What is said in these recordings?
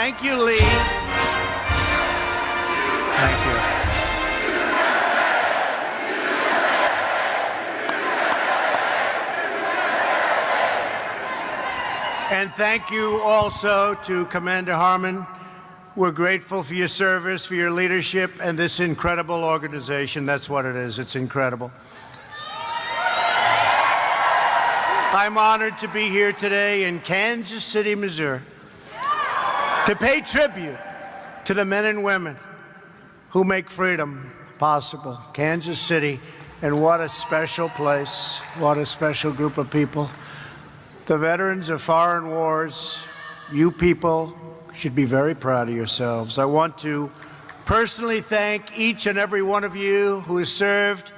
Thank you, Lee. Thank you. And thank you also to Commander Harmon. We're grateful for your service, for your leadership, and this incredible organization. That's what it is. It's incredible. I'm honored to be here today in Kansas City, Missouri, to pay tribute to the men and women who make freedom possible. Kansas City, and what a special place, what a special group of people. The veterans of foreign wars, you people should be very proud of yourselves. I want to personally thank each and every one of you who has served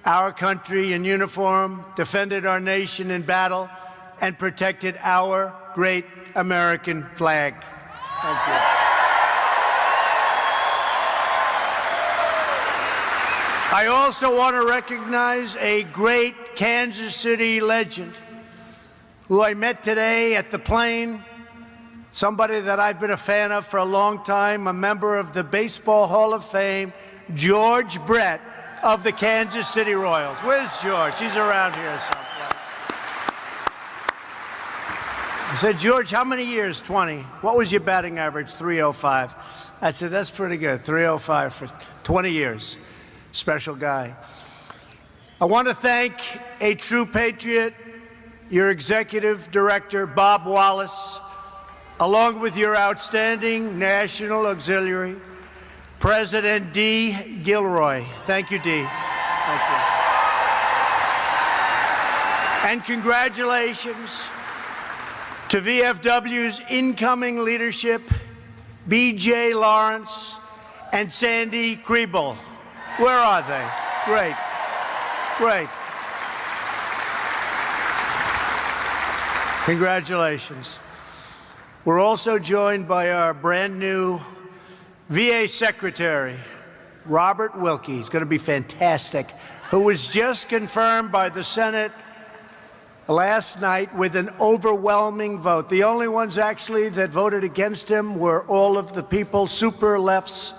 our country in uniform, defended our nation in battle, and protected our great American flag. Thank you. I also want to recognize a great Kansas City legend who I met today at the plane, somebody that I've been a fan of for a long time, a member of the Baseball Hall of Fame, George Brett of the Kansas City Royals. Where's George? He's around here someplace. I said, George, how many years? 20. What was your batting average? 305. I said, that's pretty good. 305 for 20 years. Special guy. I want to thank a true patriot, your executive director, Bob Wallace, along with your outstanding National Auxiliary, President Dee Gilroy. Thank you, Dee. Thank you. And congratulations to VFW's incoming leadership, B.J. Lawrence and Sandy Kriebel. Where are they? Great. Great. Congratulations. We're also joined by our brand new VA Secretary, Robert Wilkie. He's going to be fantastic, who was just confirmed by the Senate last night with an overwhelming vote. The only ones actually that voted against him were all of the people, super lefts,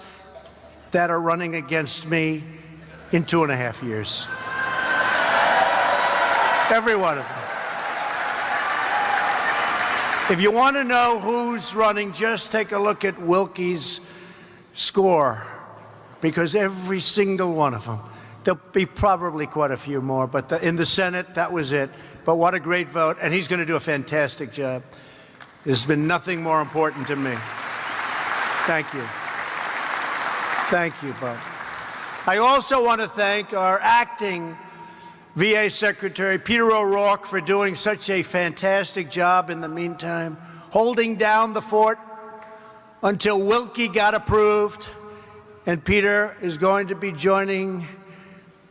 that are running against me in 2.5 years. Every one of them. If you want to know who's running, just take a look at Wilkie's score, because every single one of them, there'll be probably quite a few more, but in the Senate, that was it. But what a great vote, and he's going to do a fantastic job. There's been nothing more important to me. Thank you. Thank you, Bob. I also want to thank our acting VA Secretary, Peter O'Rourke, for doing such a fantastic job in the meantime, holding down the fort until Wilkie got approved. And Peter is going to be joining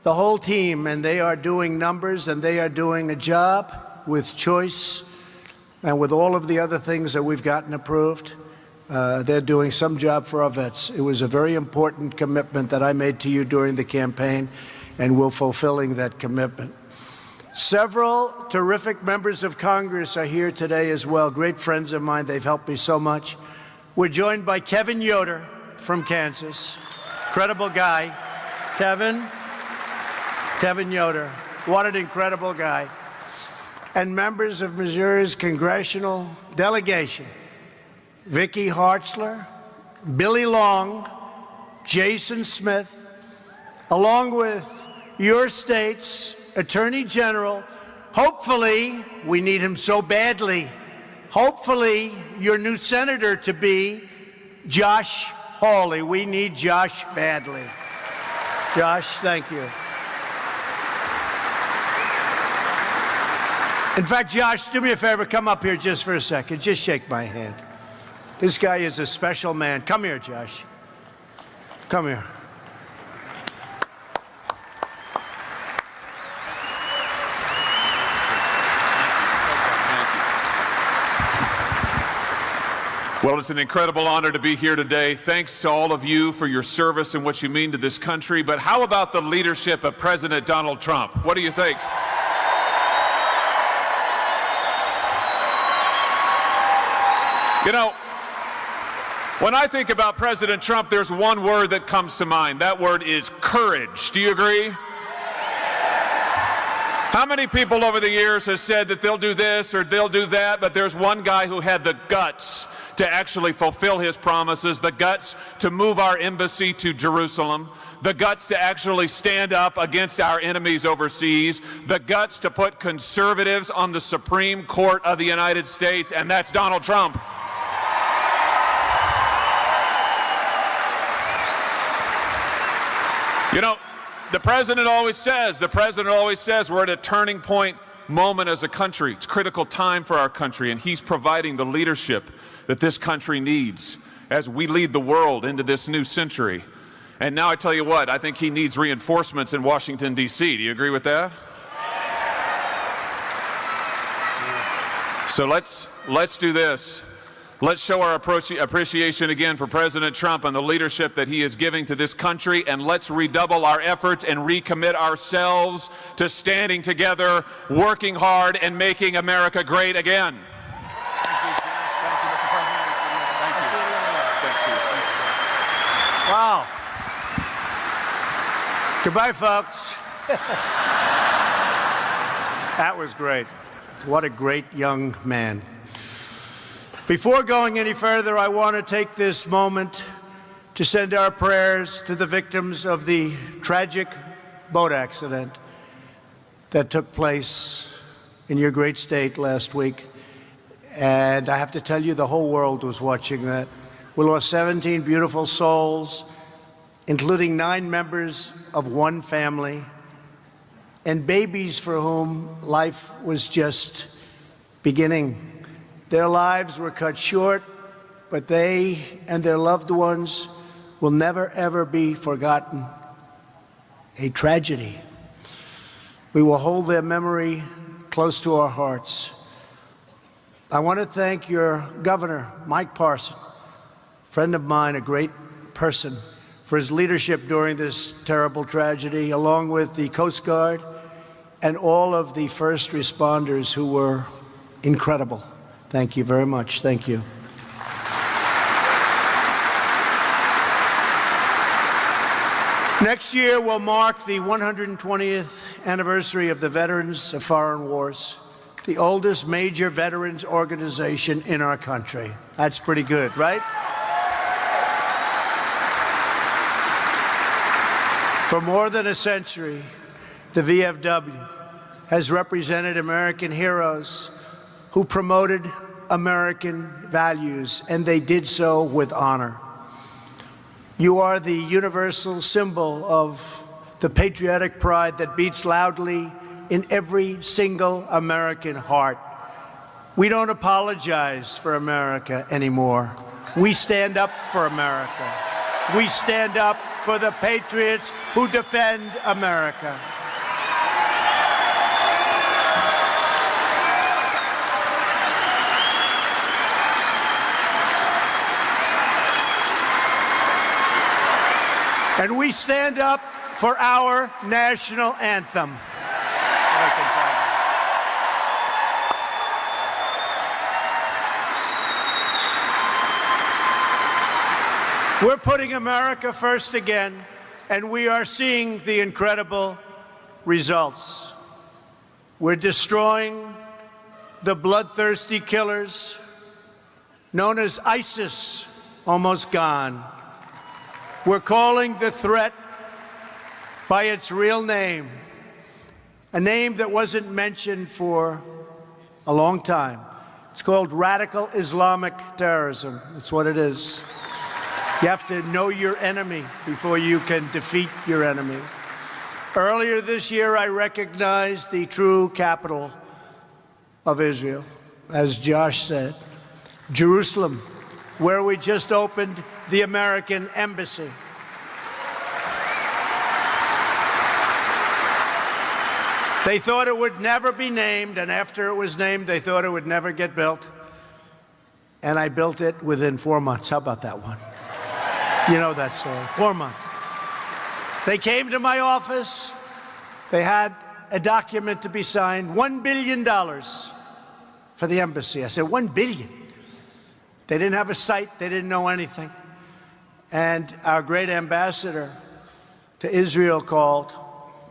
the whole team, and they are doing numbers, and they are doing a job with choice and with all of the other things that we've gotten approved. They're doing some job for our vets. It was a very important commitment that I made to you during the campaign, and we're fulfilling that commitment. Several terrific members of Congress are here today as well, great friends of mine. They've helped me so much. We're joined by Kevin Yoder from Kansas. Incredible guy. Kevin Yoder. What an incredible guy. And members of Missouri's congressional delegation, Vicky Hartzler, Billy Long, Jason Smith, along with your state's Attorney General. Hopefully, we need him so badly. Hopefully, your new senator to be Josh Hawley. We need Josh badly. Josh, thank you. In fact, Josh, do me a favor, come up here just for a second. Just shake my hand. This guy is a special man. Come here, Josh. Come here. Well, it's an incredible honor to be here today. Thanks to all of you for your service and what you mean to this country. But how about the leadership of President Donald Trump? What do you think? You know, When I think about President Trump, there's one word that comes to mind. That word is courage. Do you agree? How many people over the years have said that they'll do this or they'll do that, but there's one guy who had the guts to actually fulfill his promises, the guts to move our embassy to Jerusalem, the guts to actually stand up against our enemies overseas, the guts to put conservatives on the Supreme Court of the United States, and that's Donald Trump. You know, the president always says we're at a turning point moment as a country. It's a critical time for our country, and he's providing the leadership that this country needs as we lead the world into this new century. And now I tell you what, I think he needs reinforcements in Washington, D.C. Do you agree with that? So let's do this. Let's show our appreciation again for President Trump and the leadership that he is giving to this country, and let's redouble our efforts and recommit ourselves to standing together, working hard, and making America great again. Wow. Goodbye, folks. That was great. What a great young man. Before going any further, I want to take this moment to send our prayers to the victims of the tragic boat accident that took place in your great state last week. And I have to tell you, the whole world was watching that. We lost 17 beautiful souls, including 9 members of one family, and babies for whom life was just beginning. Their lives were cut short, but they and their loved ones will never, ever be forgotten. A tragedy. We will hold their memory close to our hearts. I want to thank your governor, Mike Parson, friend of mine, a great person, for his leadership during this terrible tragedy, along with the Coast Guard and all of the first responders who were incredible. Thank you very much. Thank you. Next year will mark the 120th anniversary of the Veterans of Foreign Wars, the oldest major veterans organization in our country. That's pretty good, right? For more than a century, the VFW has represented American heroes who promoted American values, and they did so with honor. You are the universal symbol of the patriotic pride that beats loudly in every single American heart. We don't apologize for America anymore. We stand up for America. We stand up for the patriots who defend America. And we stand up for our national anthem. We're putting America first again, and we are seeing the incredible results. We're destroying the bloodthirsty killers known as ISIS, almost gone. We're calling the threat by its real name, a name that wasn't mentioned for a long time. It's called radical Islamic terrorism. That's what it is. You have to know your enemy before you can defeat your enemy. Earlier this year, I recognized the true capital of Israel, as Josh said, Jerusalem, where we just opened the American embassy. They thought it would never be named, and after it was named, they thought it would never get built. And I built it within 4 months. How about that one? You know that story. 4 months. They came to my office. They had a document to be signed, $1 billion for the embassy. I said, $1 billion? They didn't have a site. They didn't know anything. And our great ambassador to Israel called,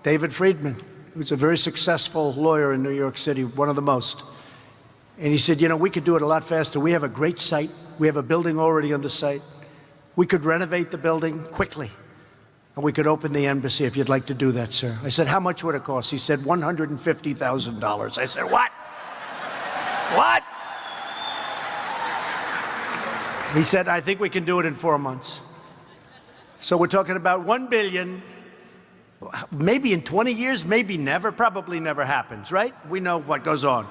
David Friedman, who's a very successful lawyer in New York City, one of the most. And he said, you know, we could do it a lot faster. We have a great site. We have a building already on the site. We could renovate the building quickly, and we could open the embassy if you'd like to do that, sir. I said, how much would it cost? He said, $150,000. I said, what? What? He said, I think we can do it in 4 months. So we're talking about $1 billion, maybe in 20 years, maybe never, probably never happens, right? We know what goes on.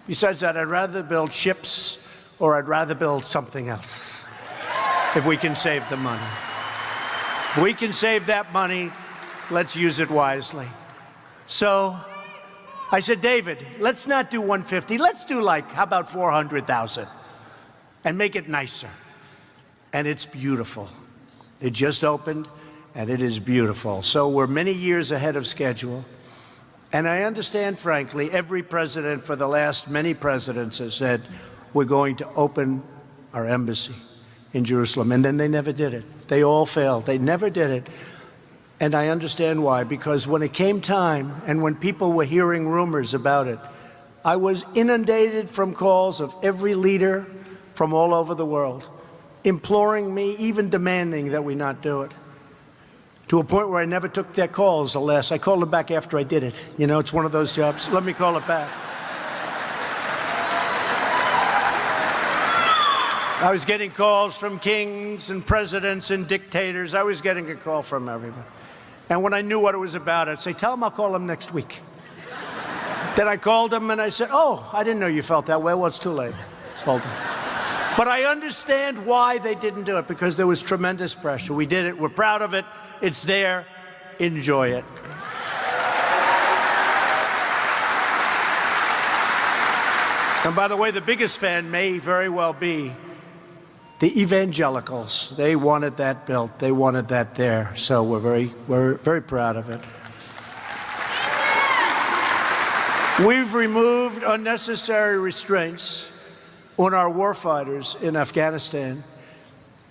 Besides that, I'd rather build ships or I'd rather build something else if we can save the money. We can save that money. Let's use it wisely. So I said, David, let's not do 150. Let's do like, how about 400,000 and make it nicer. And it's beautiful. It just opened and it is beautiful. So we're many years ahead of schedule. And I understand, frankly, every president for the last many presidents has said, we're going to open our embassy in Jerusalem. And then they never did it. They all failed. They never did it. And I understand why, because when it came time and when people were hearing rumors about it, I was inundated from calls of every leader from all over the world, imploring me, even demanding that we not do it. To a point where I never took their calls unless I called them back after I did it. You know, it's one of those jobs. Let me call it back. I was getting calls from kings and presidents and dictators. I was getting a call from everybody. And when I knew what it was about, I'd say, tell them I'll call them next week. Then I called them and I said, oh, I didn't know you felt that way. Well, it's too late. It's hold on. But I understand why they didn't do it, because there was tremendous pressure. We did it. We're proud of it. It's there. Enjoy it. And by the way, the biggest fan may very well be the evangelicals. They wanted that built. They wanted that there. So we're very proud of it. We've removed unnecessary restraints on our warfighters in Afghanistan.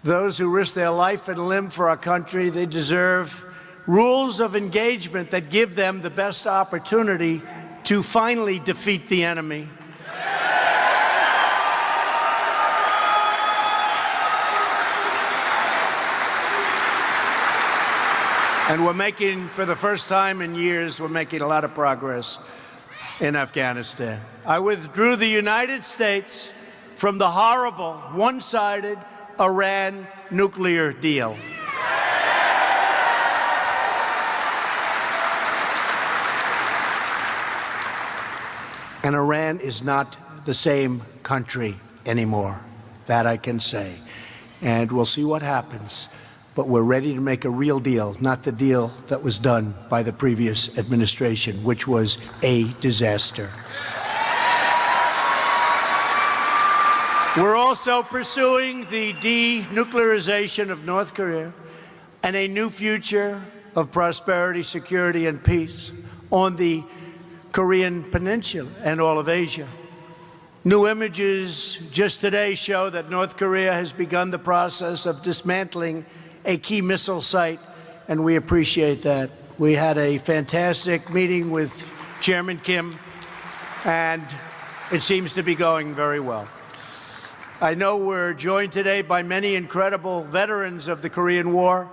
Those who risk their life and limb for our country, they deserve rules of engagement that give them the best opportunity to finally defeat the enemy. And we're making, for the first time in years, we're making a lot of progress in Afghanistan. I withdrew the United States from the horrible, one-sided Iran nuclear deal. And Iran is not the same country anymore. That I can say. And we'll see what happens. But we're ready to make a real deal, not the deal that was done by the previous administration, which was a disaster. We're also pursuing the denuclearization of North Korea and a new future of prosperity, security, and peace on the Korean Peninsula and all of Asia. New images just today show that North Korea has begun the process of dismantling a key missile site, and we appreciate that. We had a fantastic meeting with Chairman Kim, and it seems to be going very well. I know we're joined today by many incredible veterans of the Korean War.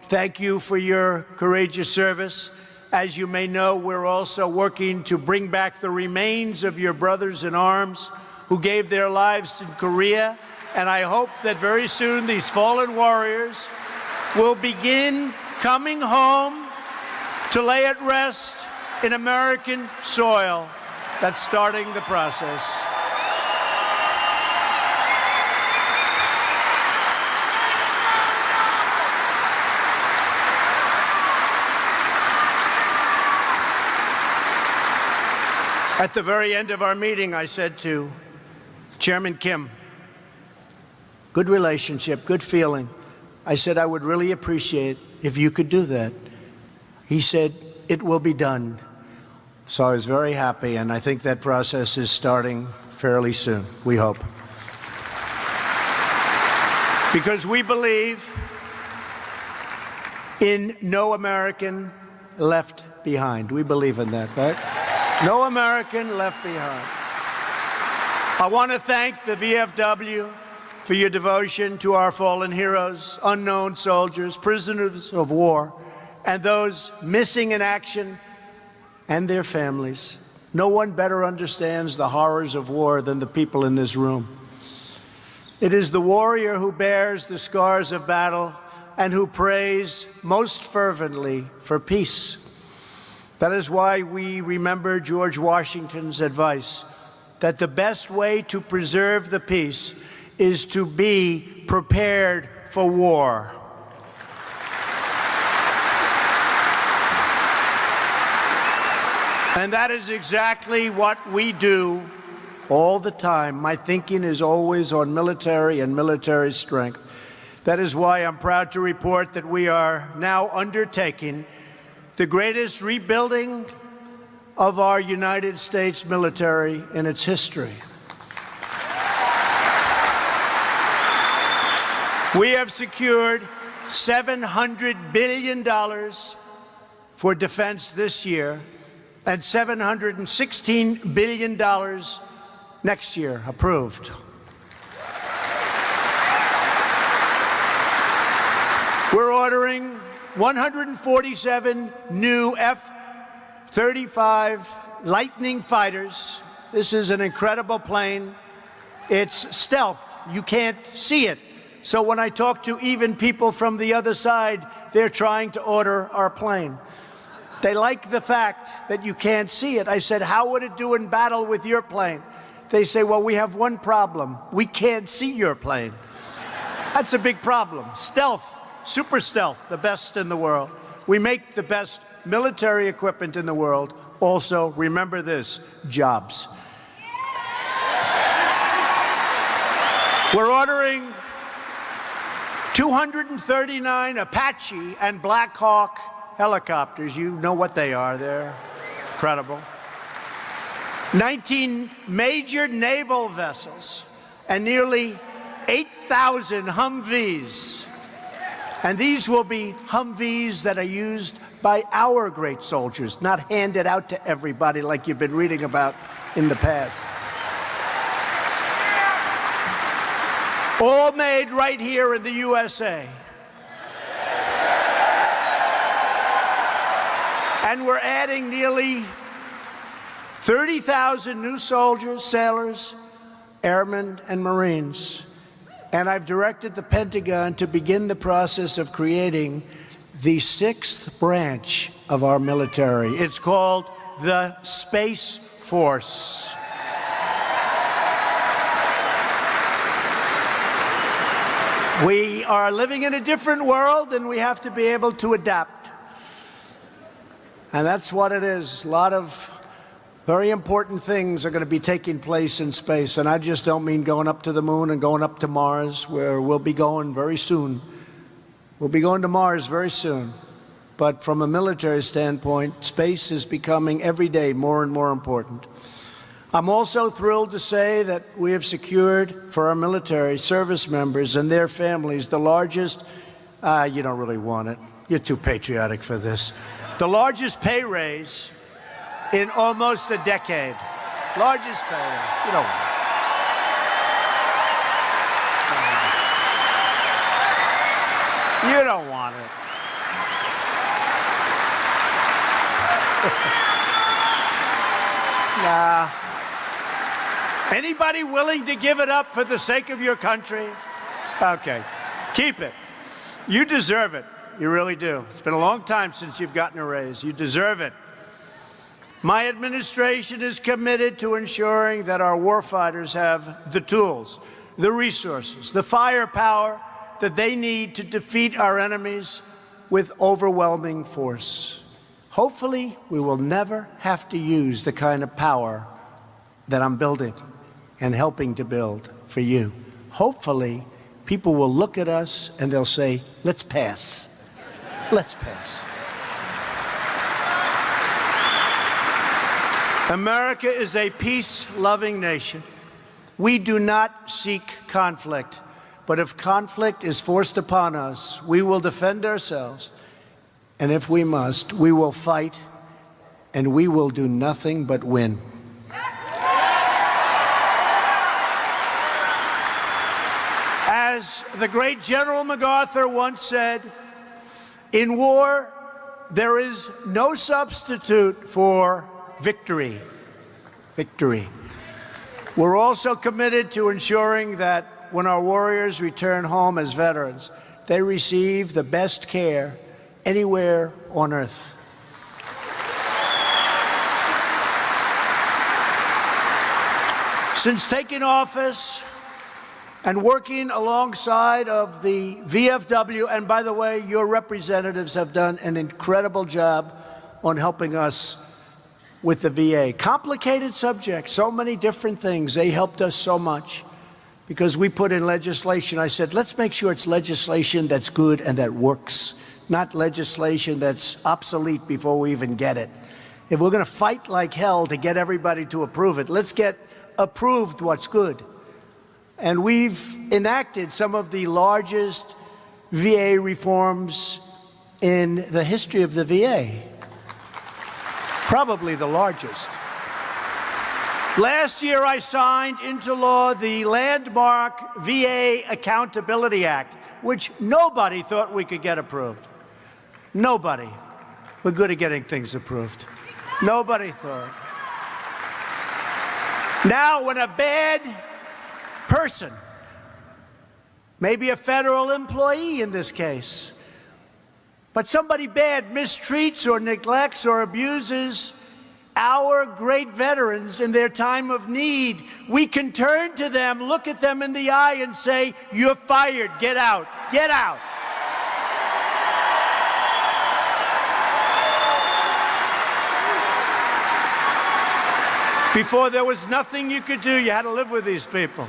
Thank you for your courageous service. As you may know, we're also working to bring back the remains of your brothers in arms who gave their lives in Korea, and I hope that very soon these fallen warriors will begin coming home to lay at rest in American soil. That's starting the process. At the very end of our meeting, I said to Chairman Kim, good relationship, good feeling. I said, I would really appreciate if you could do that. He said, it will be done. So I was very happy, and I think that process is starting fairly soon, we hope. Because we believe in no American left behind. We believe in that, right? No American left behind. I want to thank the VFW for your devotion to our fallen heroes, unknown soldiers, prisoners of war, and those missing in action and their families. No one better understands the horrors of war than the people in this room. It is the warrior who bears the scars of battle and who prays most fervently for peace. That is why we remember George Washington's advice that the best way to preserve the peace is to be prepared for war. And that is exactly what we do all the time. My thinking is always on military and military strength. That is why I'm proud to report that we are now undertaking the greatest rebuilding of our United States military in its history. We have secured $700 billion for defense this year and $716 billion next year, approved. We're ordering 147 new F-35 Lightning fighters. This is an incredible plane. It's stealth. You can't see it. So when I talk to even people from the other side, they're trying to order our plane. They like the fact that you can't see it. I said, how would it do in battle with your plane? They say, well, we have one problem. We can't see your plane. That's a big problem. Stealth, super stealth, the best in the world. We make the best military equipment in the world. Also, remember this, jobs. We're ordering 239 Apache and Black Hawk helicopters. You know what they are. They're incredible. 19 major naval vessels and nearly 8,000 Humvees. And these will be Humvees that are used by our great soldiers, not handed out to everybody like you've been reading about in the past. All made right here in the USA. And we're adding nearly 30,000 new soldiers, sailors, airmen, and Marines. And I've directed the Pentagon to begin the process of creating the 6th branch of our military. It's called the Space Force. We are living in a different world, and we have to be able to adapt. And that's what it is. A lot of very important things are going to be taking place in space. And I just don't mean going up to the moon and going up to Mars, where we'll be going very soon. We'll be going to Mars very soon. But from a military standpoint, space is becoming every day more and more important. I'm also thrilled to say that we have secured for our military service members and their families the largest, you don't really want it. You're too patriotic for this. The largest pay raise in almost a decade. Largest pay raise. You don't want it. You don't want it. Nah. Anybody willing to give it up for the sake of your country? Okay, keep it. You deserve it. You really do. It's been a long time since you've gotten a raise. You deserve it. My administration is committed to ensuring that our warfighters have the tools, the resources, the firepower that they need to defeat our enemies with overwhelming force. Hopefully, we will never have to use the kind of power that I'm building and helping to build for you. Hopefully, people will look at us and they'll say, let's pass. Let's pass. America is a peace-loving nation. We do not seek conflict, But if conflict is forced upon us, we will defend ourselves. And if we must, we will fight, and we will do nothing but win. As the great General MacArthur once said, in war, there is no substitute for victory. Victory. We're also committed to ensuring that when our warriors return home as veterans, they receive the best care anywhere on earth. Since taking office and working alongside of the VFW, and by the way, your representatives have done an incredible job on helping us with the VA. Complicated subject, so many different things. They helped us so much because we put in legislation. I said, let's make sure it's legislation that's good and that works, not legislation that's obsolete before we even get it. If we're going to fight like hell to get everybody to approve it, let's get approved what's good. And we've enacted some of the largest VA reforms in the history of the VA. Probably the largest. Last year, I signed into law the landmark VA Accountability Act, which nobody thought we could get approved. Nobody. We're good at getting things approved. Nobody thought. Now, when a bad person, maybe a federal employee in this case, but somebody bad mistreats or neglects or abuses our great veterans in their time of need, we can turn to them, look at them in the eye and say, you're fired, get out, get out. Before, there was nothing you could do. You had to live with these people.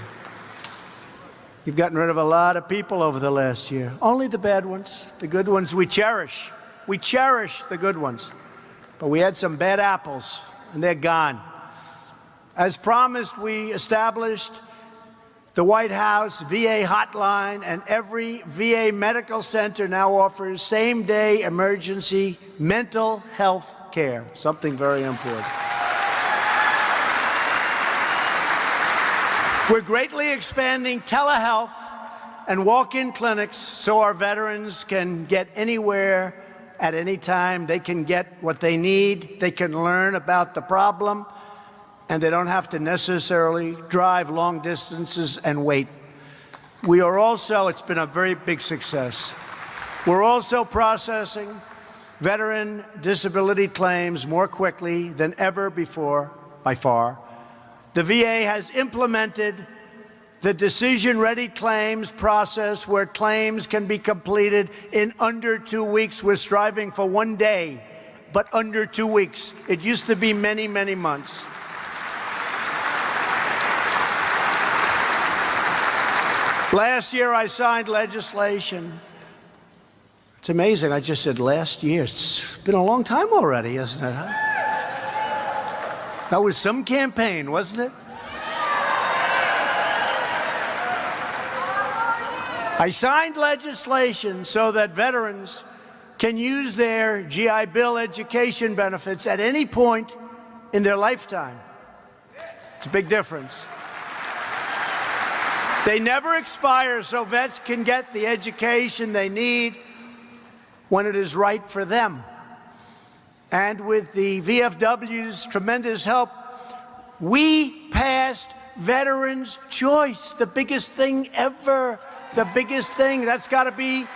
You've gotten rid of a lot of people over the last year. Only the bad ones. The good ones we cherish. We cherish the good ones. But we had some bad apples, and they're gone. As promised, we established the White House VA hotline, and every VA medical center now offers same-day emergency mental health care, something very important. We're greatly expanding telehealth and walk-in clinics so our veterans can get anywhere at any time. They can get what they need. They can learn about the problem, and they don't have to necessarily drive long distances and wait. We are also, it's been a very big success. We're also processing veteran disability claims more quickly than ever before, by far. The VA has implemented the decision-ready claims process where claims can be completed in under 2 weeks. We're striving for 1 day, but under 2 weeks. It used to be many, many months. Last year, I signed legislation. It's amazing. I just said last year. It's been a long time already, isn't it? Huh? That was some campaign, wasn't it? I signed legislation so that veterans can use their GI Bill education benefits at any point in their lifetime. It's a big difference. They never expire, so vets can get the education they need when it is right for them. And with the VFW's tremendous help, we passed Veterans' Choice, the biggest thing ever. The biggest thing. That's got to be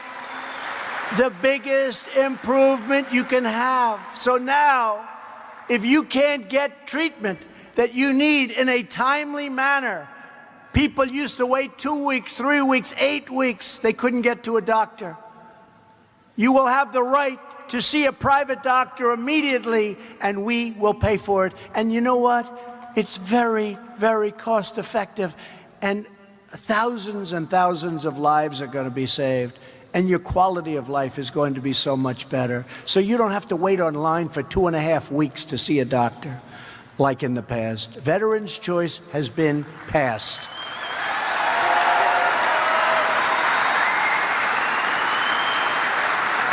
the biggest improvement you can have. So now, if you can't get treatment that you need in a timely manner, people used to wait 2 weeks, 3 weeks, 8 weeks. They couldn't get to a doctor. You will have the right to see a private doctor immediately, and we will pay for it. And you know what? It's very, very cost effective, and thousands and thousands of lives are going to be saved, and your quality of life is going to be so much better. So you don't have to wait online for 2.5 weeks to see a doctor like in the past. Veterans' Choice has been passed.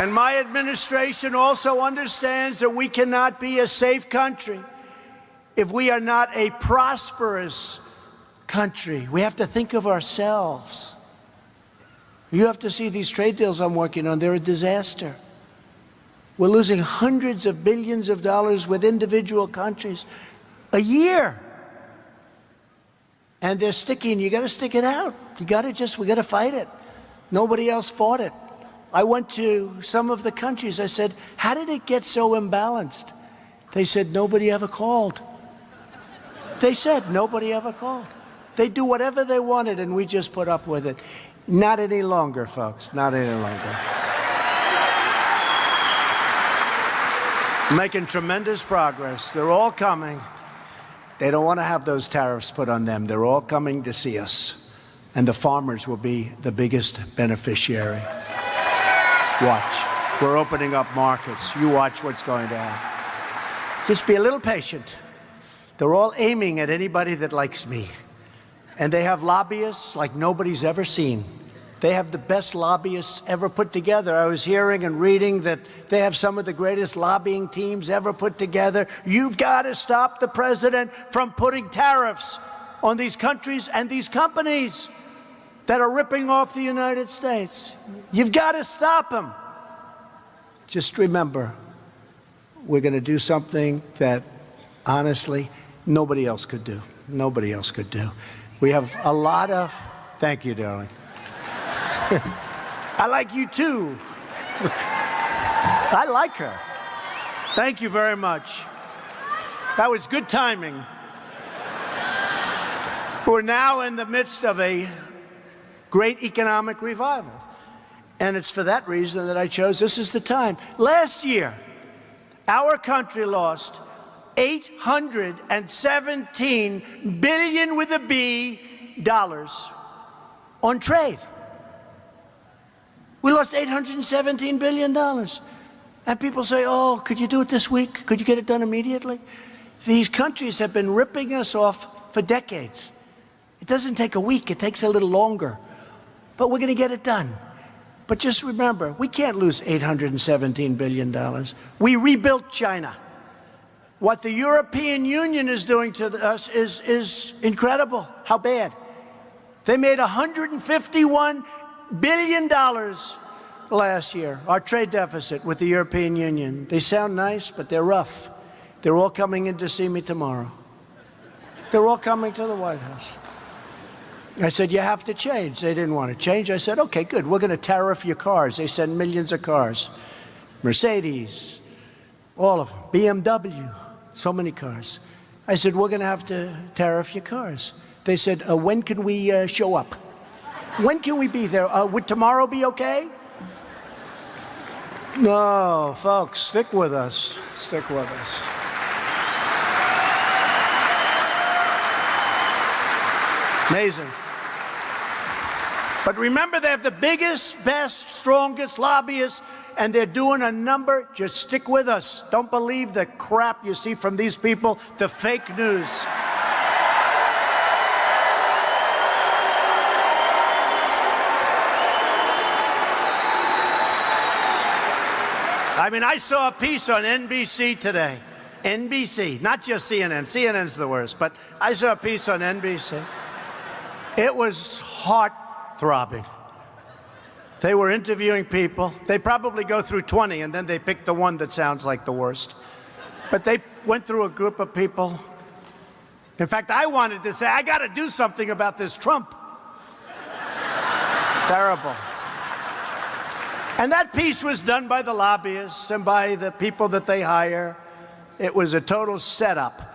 And my administration also understands that we cannot be a safe country if we are not a prosperous country. We have to think of ourselves. You have to see these trade deals I'm working on. They're a disaster. We're losing hundreds of billions of dollars with individual countries a year. And they're sticking. You got to stick it out. We got to fight it. Nobody else fought it. I went to some of the countries. I said, how did it get so imbalanced? They said, nobody ever called. They said, nobody ever called. They do whatever they wanted, and we just put up with it. Not any longer, folks. Not any longer. Making tremendous progress. They're all coming. They don't want to have those tariffs put on them. They're all coming to see us. And the farmers will be the biggest beneficiary. Watch. We're opening up markets. You watch what's going to happen. Just be a little patient. They're all aiming at anybody that likes me. And they have lobbyists like nobody's ever seen. They have the best lobbyists ever put together. I was hearing and reading that they have some of the greatest lobbying teams ever put together. You've got to stop the president from putting tariffs on these countries and these companies that are ripping off the United States. You've got to stop them. Just remember, we're going to do something that, honestly, nobody else could do. Nobody else could do. We have a lot of... Thank you, darling. I like you, too. I like her. Thank you very much. That was good timing. We're now in the midst of a great economic revival. And it's for that reason that I chose this is the time. Last year, our country lost $817 billion with a B dollars on trade. We lost $817 billion. And people say, oh, could you do it this week? Could you get it done immediately? These countries have been ripping us off for decades. It doesn't take a week, it takes a little longer. But we're going to get it done. But just remember, we can't lose $817 billion. We rebuilt China. What the European Union is doing to us is incredible. How bad? They made $151 billion last year, our trade deficit with the European Union. They sound nice, but they're rough. They're all coming in to see me tomorrow. They're all coming to the White House. I said, you have to change. They didn't want to change. I said, okay, good. We're going to tariff your cars. They send millions of cars. Mercedes, all of them. BMW, so many cars. I said, we're going to have to tariff your cars. They said, when can we show up? When can we be there? Would tomorrow be okay? No, folks, stick with us. Stick with us. Amazing. But remember, they have the biggest, best, strongest lobbyists, and they're doing a number. Just stick with us. Don't believe the crap you see from these people, the fake news. I mean, I saw a piece on NBC today. NBC, not just CNN. CNN's the worst, but I saw a piece on NBC. It was heart-throbbing. They were interviewing people. They probably go through 20, and then they pick the one that sounds like the worst. But they went through a group of people. In fact, I wanted to say, I got to do something about this Trump. Terrible. And that piece was done by the lobbyists and by the people that they hire. It was a total setup.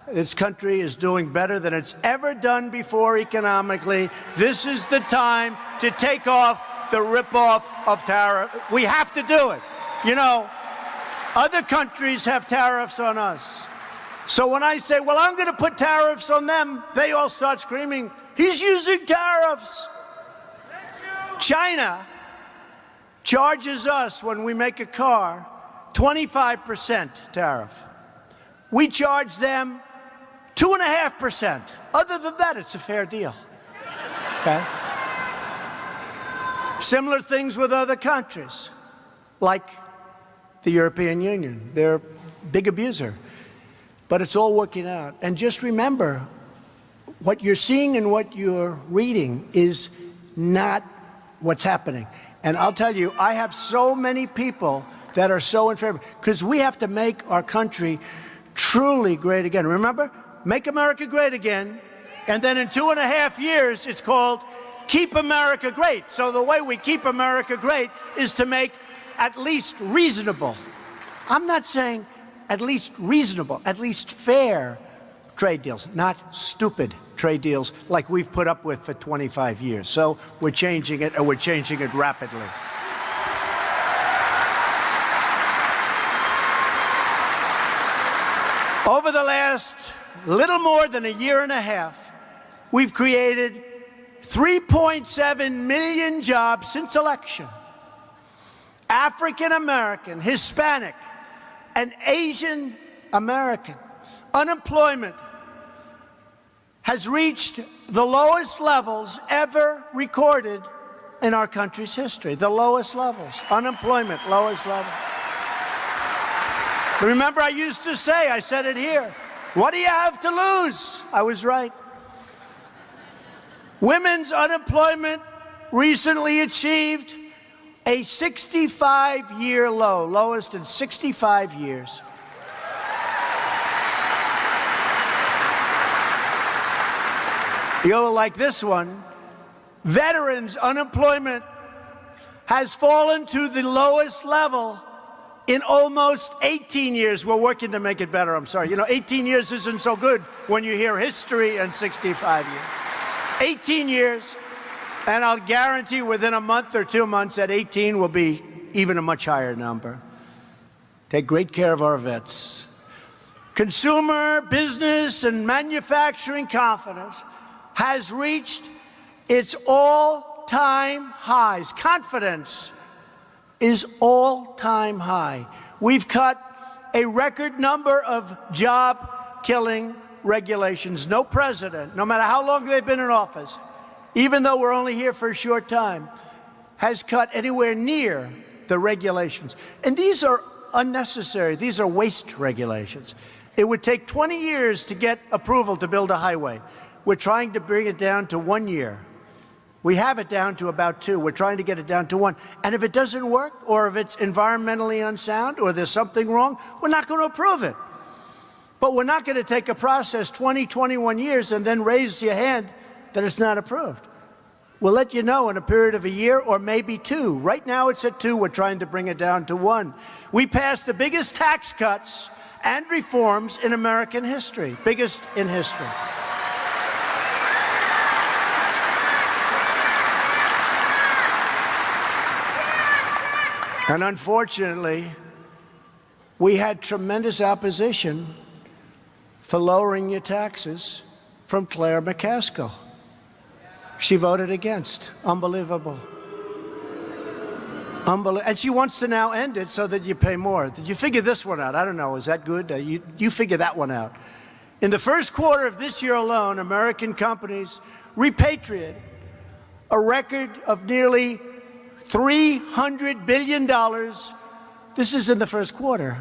This country is doing better than it's ever done before economically. This is the time to take off the ripoff of tariff. We have to do it. You know, other countries have tariffs on us. So when I say, well, I'm going to put tariffs on them, they all start screaming, he's using tariffs. China charges us, when we make a car, 25% tariff. We charge them 2.5%. Other than that, it's a fair deal. Okay? Similar things with other countries. like the European Union. They're a big abuser. But it's all working out. And just remember, what you're seeing and what you're reading is not what's happening. And I'll tell you, I have so many people that are so in favor, because we have to make our country truly great again. Remember? Make America great again. And then in 2.5 years, it's called Keep America Great. So the way we keep America great is to make at least reasonable, I'm not saying at least reasonable, at least fair trade deals, not stupid trade deals like we've put up with for 25 years. So we're changing it, and we're changing it rapidly. Over the last little more than a year and a half, we've created 3.7 million jobs since election. African American, Hispanic, and Asian American unemployment has reached the lowest levels ever recorded in our country's history. The lowest levels. Unemployment, lowest level. Remember, I used to say, I said it here, what do you have to lose? I was right. Women's unemployment recently achieved a 65-year low, lowest in 65 years. You'll like this one. Veterans' unemployment has fallen to the lowest level in almost 18 years. We're working to make it better, I'm sorry. You know, 18 years isn't so good when you hear history and 65 years. 18 years. And I'll guarantee within a month or 2 months that 18 will be even a much higher number. Take great care of our vets. Consumer, business, and manufacturing confidence has reached its all-time highs. Confidence is all-time high. We've cut a record number of job-killing regulations. No president, no matter how long they've been in office, even though we're only here for a short time, has cut anywhere near the regulations. And these are unnecessary. These are waste regulations. It would take 20 years to get approval to build a highway. We're trying to bring it down to 1 year. We have it down to about 2. We're trying to get it down to 1. And if it doesn't work, or if it's environmentally unsound, or there's something wrong, we're not going to approve it. But we're not going to take a process 20, 21 years and then raise your hand that it's not approved. We'll let you know in a period of a year or maybe 2. Right now it's at 2. We're trying to bring it down to 1. We passed the biggest tax cuts and reforms in American history, biggest in history. And unfortunately, we had tremendous opposition for lowering your taxes from Claire McCaskill. She voted against. Unbelievable. And she wants to now end it so that you pay more. Did you figure this one out? I don't know. Is that good? You figure that one out. In the first quarter of this year alone, American companies repatriated a record of nearly $300 billion. This is in the first quarter.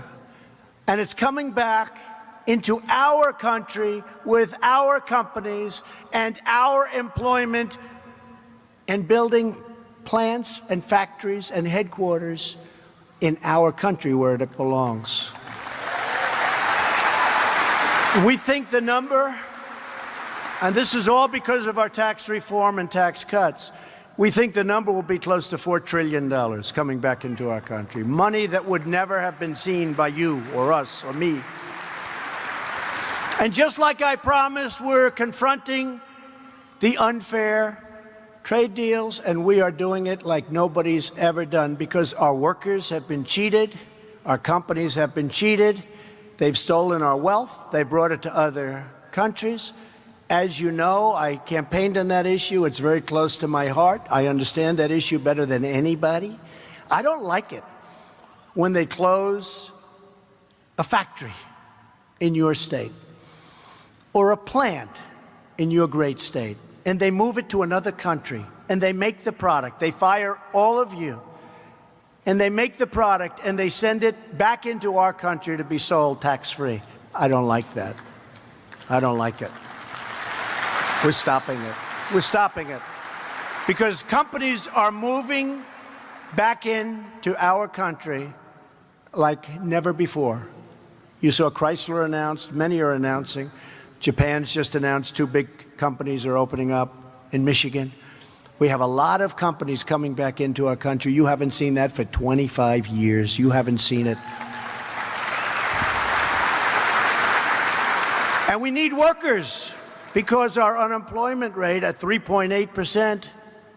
And it's coming back into our country with our companies and our employment and building plants and factories and headquarters in our country where it belongs. We think the number, and this is all because of our tax reform and tax cuts, we think the number will be close to $4 trillion coming back into our country. Money that would never have been seen by you or us or me. And just like I promised, we're confronting the unfair trade deals, and we are doing it like nobody's ever done, because our workers have been cheated, our companies have been cheated, they've stolen our wealth, they brought it to other countries. As you know, I campaigned on that issue. It's very close to my heart. I understand that issue better than anybody. I don't like it when they close a factory in your state or a plant in your great state, and they move it to another country, and they make the product. They fire all of you. and they make the product and they send it back into our country to be sold tax-free. I don't like that. I don't like it. We're stopping it. We're stopping it. Because companies are moving back into our country like never before. You saw Chrysler announced, many are announcing. Japan's just announced 2 big companies are opening up in Michigan. We have a lot of companies coming back into our country. You haven't seen that for 25 years. You haven't seen it. And we need workers because our unemployment rate at 3.8%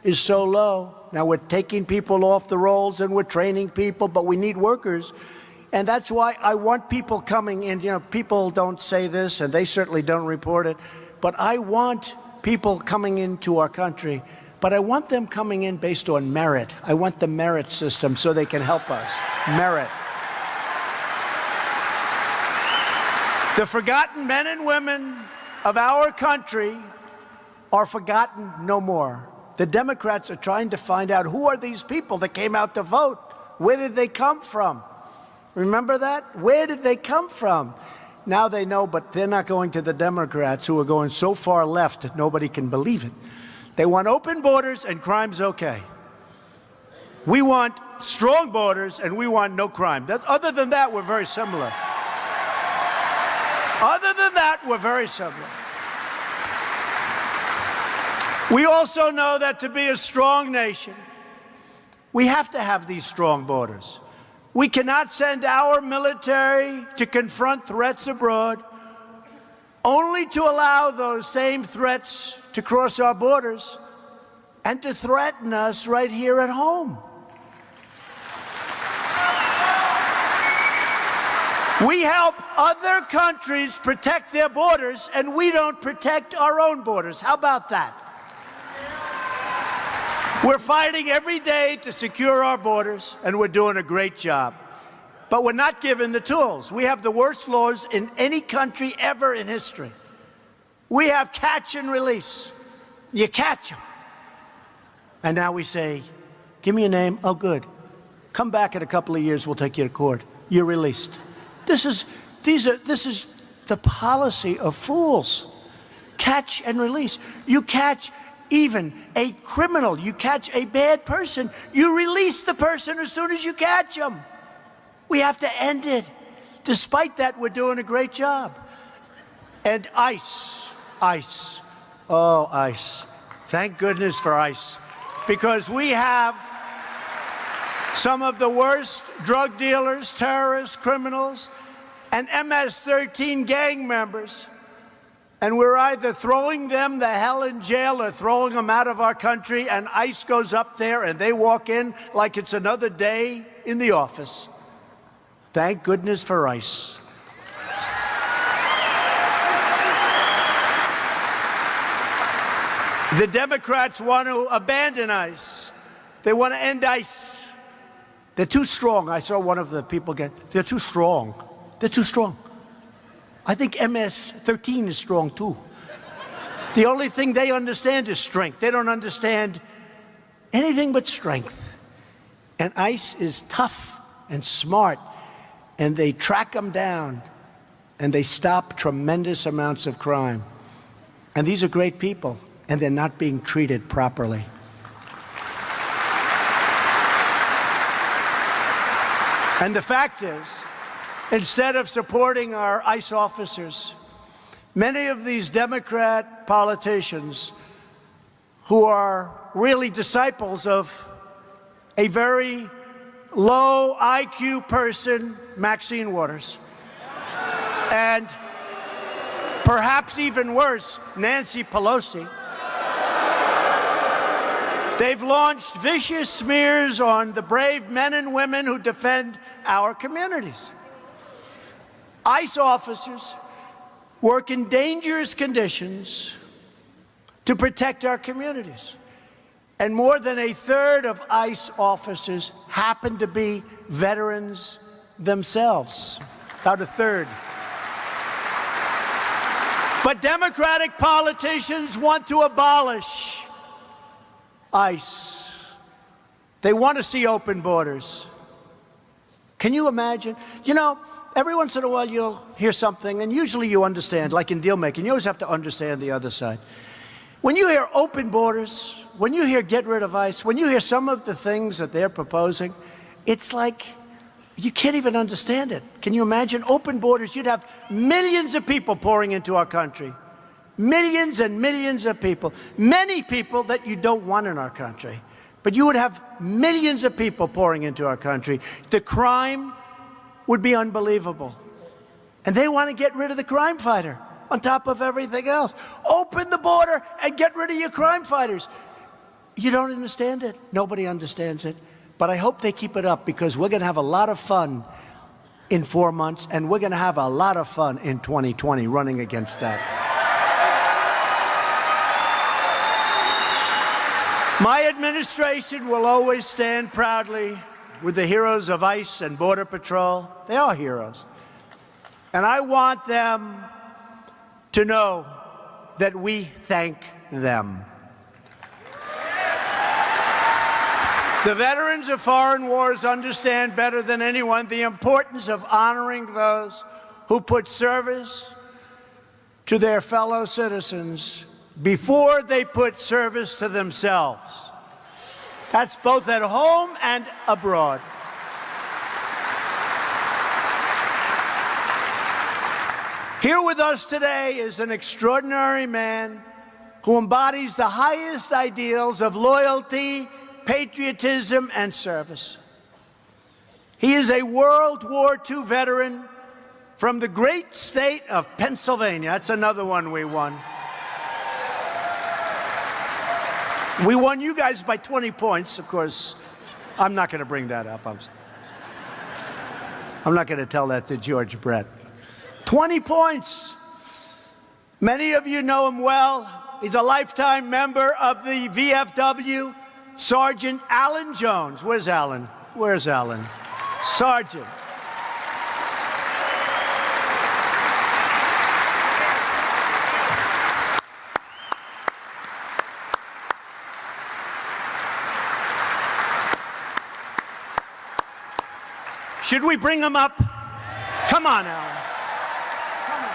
is so low. Now we're taking people off the rolls and we're training people, but we need workers. And that's why I want people coming in. You know, people don't say this, and they certainly don't report it, but I want people coming into our country, but I want them coming in based on merit. I want the merit system so they can help us. Merit. The forgotten men and women of our country are forgotten no more. The Democrats are trying to find out who are these people that came out to vote? Where did they come from? Remember that? Where did they come from? Now they know, but they're not going to the Democrats who are going so far left that nobody can believe it. They want open borders and crime's okay. We want strong borders and we want no crime. Other than that, we're very similar. Other than that, we're very similar. We also know that to be a strong nation, we have to have these strong borders. We cannot send our military to confront threats abroad, only to allow those same threats to cross our borders and to threaten us right here at home. We help other countries protect their borders, and we don't protect our own borders. How about that? We're fighting every day to secure our borders, and we're doing a great job. But we're not given the tools. We have the worst laws in any country ever in history. We have catch and release. You catch them. And now we say, give me a name. Oh, good. Come back in a couple of years, we'll take you to court. You're released. This is the policy of fools. Catch and release. You catch even a criminal. You catch a bad person. You release the person as soon as you catch them. We have to end it. Despite that, we're doing a great job. And ICE. Oh, ICE. Thank goodness for ICE. Because we have some of the worst drug dealers, terrorists, criminals, and MS-13 gang members. And we're either throwing them the hell in jail or throwing them out of our country, and ICE goes up there and they walk in like it's another day in the office. Thank goodness for ICE. The Democrats want to abandon ICE. They want to end ICE. They're too strong. I saw one of the people they're too strong. They're too strong. I think MS-13 is strong too. The only thing they understand is strength. They don't understand anything but strength. And ICE is tough and smart, and they track them down, and they stop tremendous amounts of crime. And these are great people, and they're not being treated properly. And the fact is, instead of supporting our ICE officers, many of these Democrat politicians who are really disciples of a very low IQ person, Maxine Waters, and perhaps even worse, Nancy Pelosi, they've launched vicious smears on the brave men and women who defend our communities. ICE officers work in dangerous conditions to protect our communities. And more than a third of ICE officers happen to be veterans themselves. About a third. But Democratic politicians want to abolish ICE. They want to see open borders. Can you imagine? You know, every once in a while you'll hear something, and usually you understand, like in deal making, you always have to understand the other side. When you hear open borders, when you hear get rid of ICE, when you hear some of the things that they're proposing, it's like you can't even understand it. Can you imagine open borders? You'd have millions of people pouring into our country. Millions and millions of people. Many people that you don't want in our country. But you would have millions of people pouring into our country. The crime would be unbelievable. And they want to get rid of the crime fighter on top of everything else. Open the border and get rid of your crime fighters. You don't understand it. Nobody understands it. But I hope they keep it up, because we're going to have a lot of fun in 4 months, and we're going to have a lot of fun in 2020 running against that. My administration will always stand proudly with the heroes of ICE and Border Patrol. They are heroes. And I want them to know that we thank them. The veterans of foreign wars understand better than anyone the importance of honoring those who put service to their fellow citizens before they put service to themselves. That's both at home and abroad. Here with us today is an extraordinary man who embodies the highest ideals of loyalty, patriotism, and service. He is a World War II veteran from the great state of Pennsylvania. That's another one we won. We won you guys by 20 points, of course. I'm not going to bring that up. I'm not going to tell that to George Brett. 20 points. Many of you know him well. He's a lifetime member of the VFW. Sergeant Alan Jones. Where's Alan? Where's Alan? Sergeant. Should we bring him up? Come on, Alan. Come on.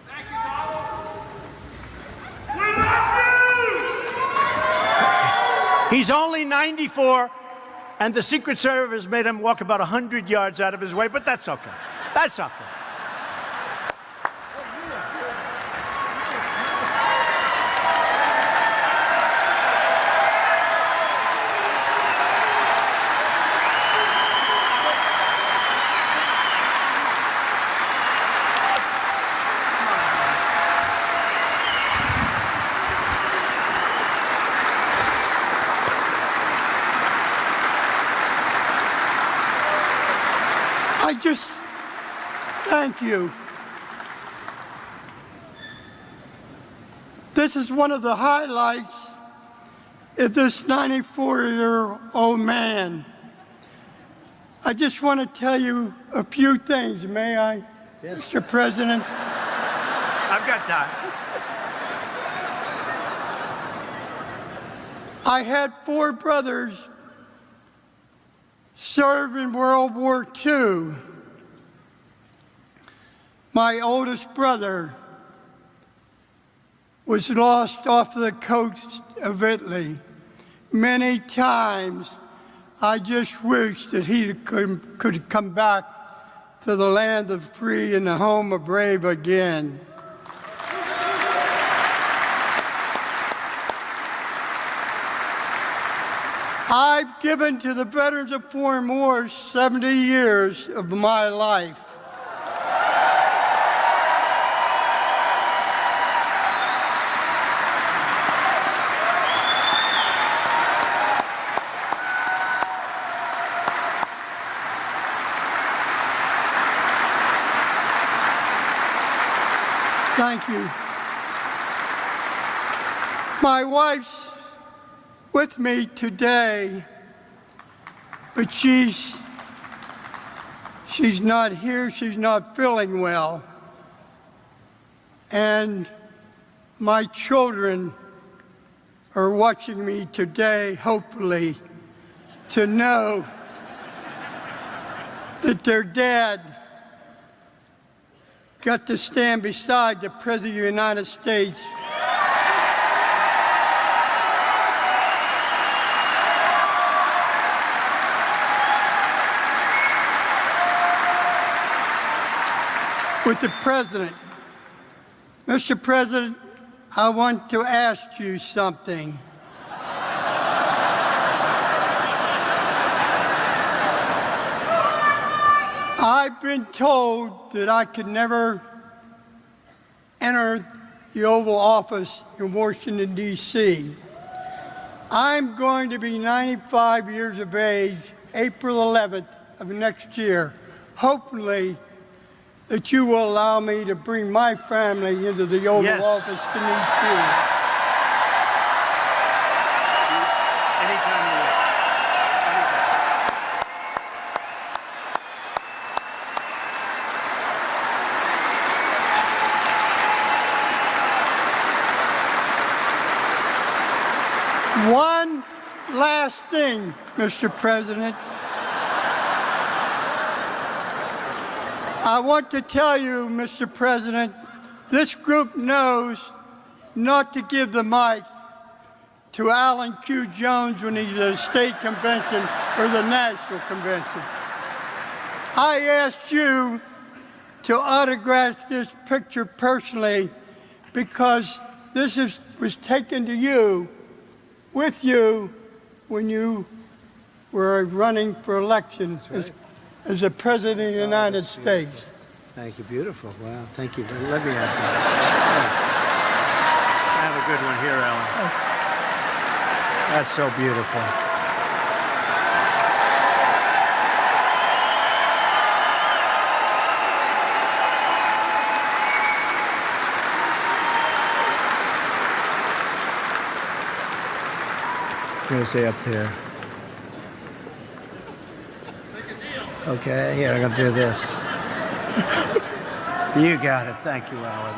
Thank you, Donald. We love you! He's only 94, and the Secret Service made him walk about 100 yards out of his way, but that's okay. That's okay. Thank you. This is one of the highlights of this 94-year-old man. I just want to tell you a few things, may I, yes. Mr. President? I've got time. I had 4 brothers serve in World War II. My oldest brother was lost off the coast of Italy. Many times I just wished that he could come back to the land of free and the home of brave again. I've given to the veterans of foreign wars 70 years of my life. Thank you. My wife's with me today, but she's not here. She's not feeling well. and my children are watching me today, hopefully, to know that their dad got to stand beside the President of the United States with the President. Mr. President, I want to ask you something. I've been told that I could never enter the Oval Office in Washington, D.C. I'm going to be 95 years of age, April 11th of next year. Hopefully, that you will allow me to bring my family into the Oval Yes. Office to meet you. Anytime you want. One last thing, Mr. President. I want to tell you, Mr. President, this group knows not to give the mic to Alan Q. Jones when he's at a state convention or the national convention. I asked you to autograph this picture personally because this was taken to you, with you, when you were running for election as the President of the United States. Thank you. Beautiful. Wow. Thank you. Let me have that. I have a good one here, Ellen. That's so beautiful. I'm going to say up there. Okay, here, I'm going to do this. You got it. Thank you, Alan.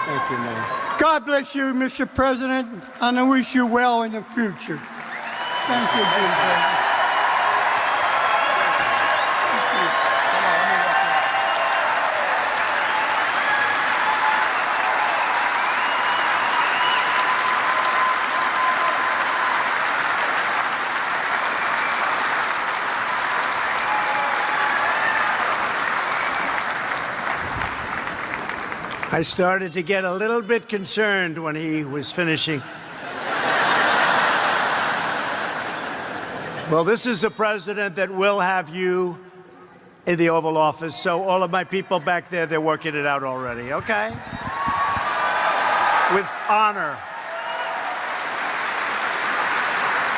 Thank you, man. God bless you, Mr. President, and I wish you well in the future. Thank you, Mr. President. I started to get a little bit concerned when he was finishing. Well, this is a president that will have you in the Oval Office, so all of my people back there, they're working it out already, okay? With honor.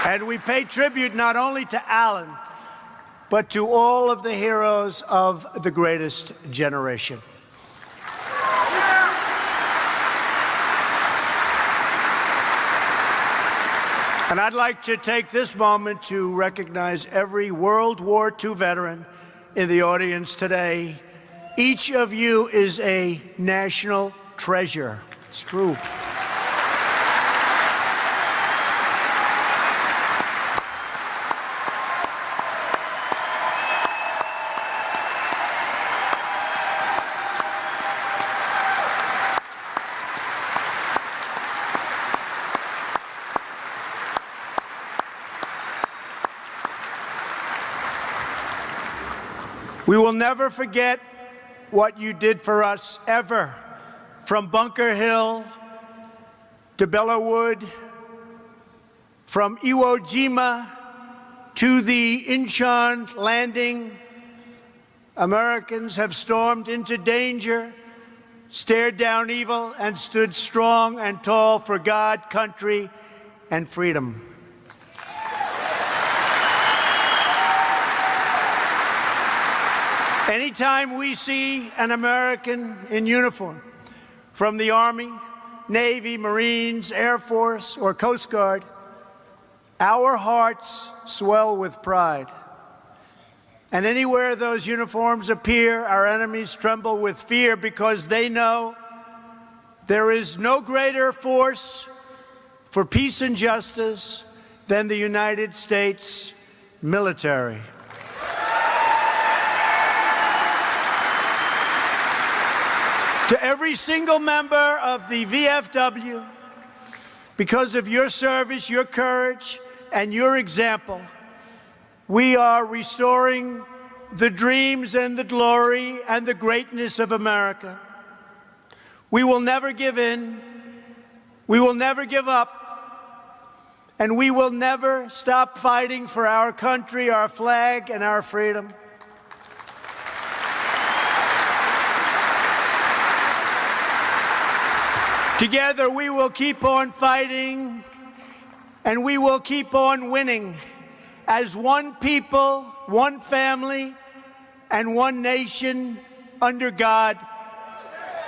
And we pay tribute not only to Alan, but to all of the heroes of the greatest generation. And I'd like to take this moment to recognize every World War II veteran in the audience today. Each of you is a national treasure. It's true. We will never forget what you did for us, ever. From Bunker Hill to Belleau Wood, from Iwo Jima to the Incheon landing, Americans have stormed into danger, stared down evil, and stood strong and tall for God, country, and freedom. Anytime we see an American in uniform from the Army, Navy, Marines, Air Force, or Coast Guard, our hearts swell with pride. And anywhere those uniforms appear, our enemies tremble with fear because they know There is no greater force for peace and justice than the United States military. To every single member of the VFW, because of your service, your courage, and your example, we are restoring the dreams and the glory and the greatness of America. We will never give in. We will never give up. And we will never stop fighting for our country, our flag, and our freedom. Together, we will keep on fighting, and we will keep on winning as one people, one family, and one nation under God.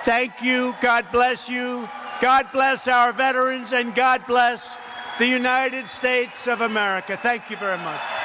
Thank you. God bless you. God bless our veterans, and God bless the United States of America. Thank you very much.